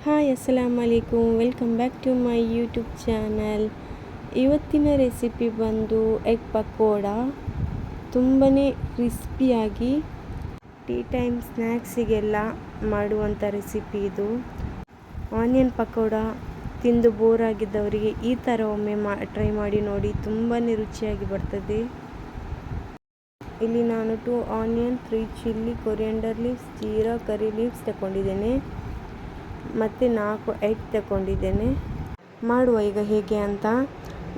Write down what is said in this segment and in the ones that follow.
Hi ಅಸ್ಸಲಾಮ್ ಅಲೈಕುಮ್, welcome back to my YouTube channel. ಇವತ್ತಿನ ರೆಸಿಪಿ ಬಂದು ಎಗ್ ಪಕೋಡ. ತುಂಬಾ ಕ್ರಿಸ್ಪಿಯಾಗಿ ಟೀ ಟೈಮ್ ಸ್ನ್ಯಾಕ್ಸಿಗೆಲ್ಲ ಮಾಡುವಂಥ ರೆಸಿಪಿ ಇದು. ಆನಿಯನ್ ಪಕೋಡ ತಿಂದು ಬೋರ್ ಆಗಿದ್ದವರಿಗೆ ಈ ಥರ ಒಮ್ಮೆ ಟ್ರೈ ಮಾಡಿ ನೋಡಿ, ತುಂಬಾ ರುಚಿಯಾಗಿ ಬರ್ತದೆ. ಇಲ್ಲಿ ನಾನು 2 ಆನಿಯನ್, 3 ಚಿಲ್ಲಿ, ಕೊರಿಯಂಡರ್ ಲೀವ್ಸ್, ಜೀರಾ, ಕರಿ ಲೀವ್ಸ್ ತಗೊಂಡಿದ್ದೇನೆ ಮತ್ತು 4 ಎಗ್ ತಗೊಂಡಿದ್ದೇನೆ. ಮಾಡುವ ಈಗ ಹೇಗೆ ಅಂತ.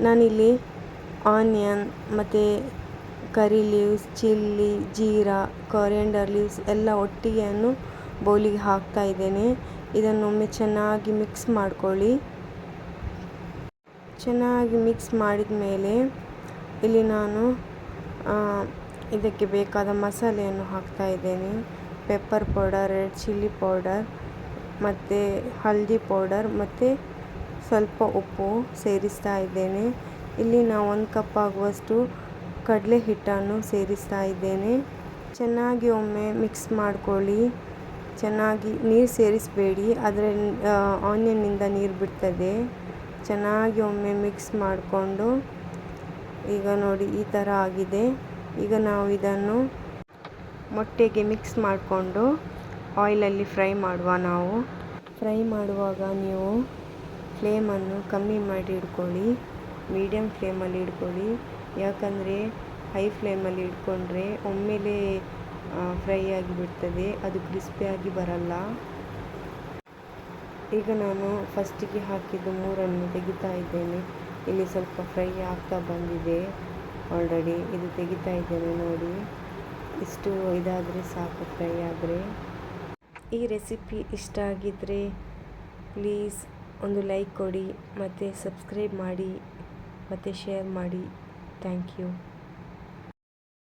ನಾನಿಲ್ಲಿ ಆನಿಯನ್ ಮತ್ತು ಕರಿ leaves, chilli, jeera, coriander leaves ಎಲ್ಲ ಒಟ್ಟಿಗೆ ಬೌಲಿಗೆ ಹಾಕ್ತಾ ಇದ್ದೇನೆ. ಇದನ್ನೊಮ್ಮೆ ಚೆನ್ನಾಗಿ ಮಿಕ್ಸ್ ಮಾಡ್ಕೊಳ್ಳಿ. ಚೆನ್ನಾಗಿ ಮಿಕ್ಸ್ ಮಾಡಿದ ಮೇಲೆ ಇಲ್ಲಿ ನಾನು ಇದಕ್ಕೆ ಬೇಕಾದ ಮಸಾಲೆಯನ್ನು ಹಾಕ್ತಾ ಇದ್ದೇನೆ. Pepper powder, red chilli powder ಮತ್ತು ಹಲ್ದಿ ಪೌಡರ್ ಮತ್ತು ಸ್ವಲ್ಪ ಉಪ್ಪು ಸೇರಿಸ್ತಾ ಇದ್ದೇನೆ. ಇಲ್ಲಿ ನಾವು 1 ಕಪ್ ಆಗುವಷ್ಟು ಕಡಲೆ ಹಿಟ್ಟನ್ನು ಸೇರಿಸ್ತಾ ಇದ್ದೇನೆ. ಚೆನ್ನಾಗಿ ಒಮ್ಮೆ ಮಿಕ್ಸ್ ಮಾಡ್ಕೊಳ್ಳಿ. ಚೆನ್ನಾಗಿ ನೀರು ಸೇರಿಸಬೇಡಿ, ಆದರೆ ಆನಿಯನ್ನಿಂದ ನೀರು ಬಿಡ್ತದೆ. ಚೆನ್ನಾಗಿ ಒಮ್ಮೆ ಮಿಕ್ಸ್ ಮಾಡಿಕೊಂಡು, ಈಗ ನೋಡಿ ಈ ಥರ ಆಗಿದೆ. ಈಗ ನಾವು ಇದನ್ನು ಮೊಟ್ಟೆಗೆ ಮಿಕ್ಸ್ ಮಾಡಿಕೊಂಡು ಆಯಿಲಲ್ಲಿ ಫ್ರೈ ಮಾಡುವ. ನಾವು ಫ್ರೈ ಮಾಡುವಾಗ ನೀವು ಫ್ಲೇಮನ್ನು ಕಮ್ಮಿ ಮಾಡಿ ಇಟ್ಕೊಳ್ಳಿ, ಮೀಡಿಯಮ್ ಫ್ಲೇಮಲ್ಲಿ ಇಟ್ಕೊಳ್ಳಿ. ಯಾಕಂದರೆ ಹೈ ಫ್ಲೇಮಲ್ಲಿ ಇಟ್ಕೊಂಡ್ರೆ ಒಮ್ಮೆಲೇ ಫ್ರೈ ಆಗಿಬಿಡ್ತದೆ, ಅದು ಕ್ರಿಸ್ಪಿಯಾಗಿ ಬರಲ್ಲ. ಈಗ ನಾನು ಫಸ್ಟಿಗೆ ಹಾಕಿದ್ದು 3 ತೆಗಿತಾ ಇದ್ದೇನೆ. ಇಲ್ಲಿ ಸ್ವಲ್ಪ ಫ್ರೈ ಆಗ್ತಾ ಬಂದಿದೆ ಆಲ್ರೆಡಿ. ಇದು ತೆಗಿತಾ ಇದ್ದೇನೆ ನೋಡಿ. ಇಷ್ಟು ಇದಾದರೆ ಸಾಕು ಫ್ರೈ ಆದರೆ. ಈ ರೆಸಿಪಿ ಇಷ್ಟ ಆಗಿದ್ದರೆ ಪ್ಲೀಸ್ ಒಂದು ಲೈಕ್ ಕೊಡಿ ಮತ್ತು ಸಬ್ಸ್ಕ್ರೈಬ್ ಮಾಡಿ ಮತ್ತು ಶೇರ್ ಮಾಡಿ. Thank you.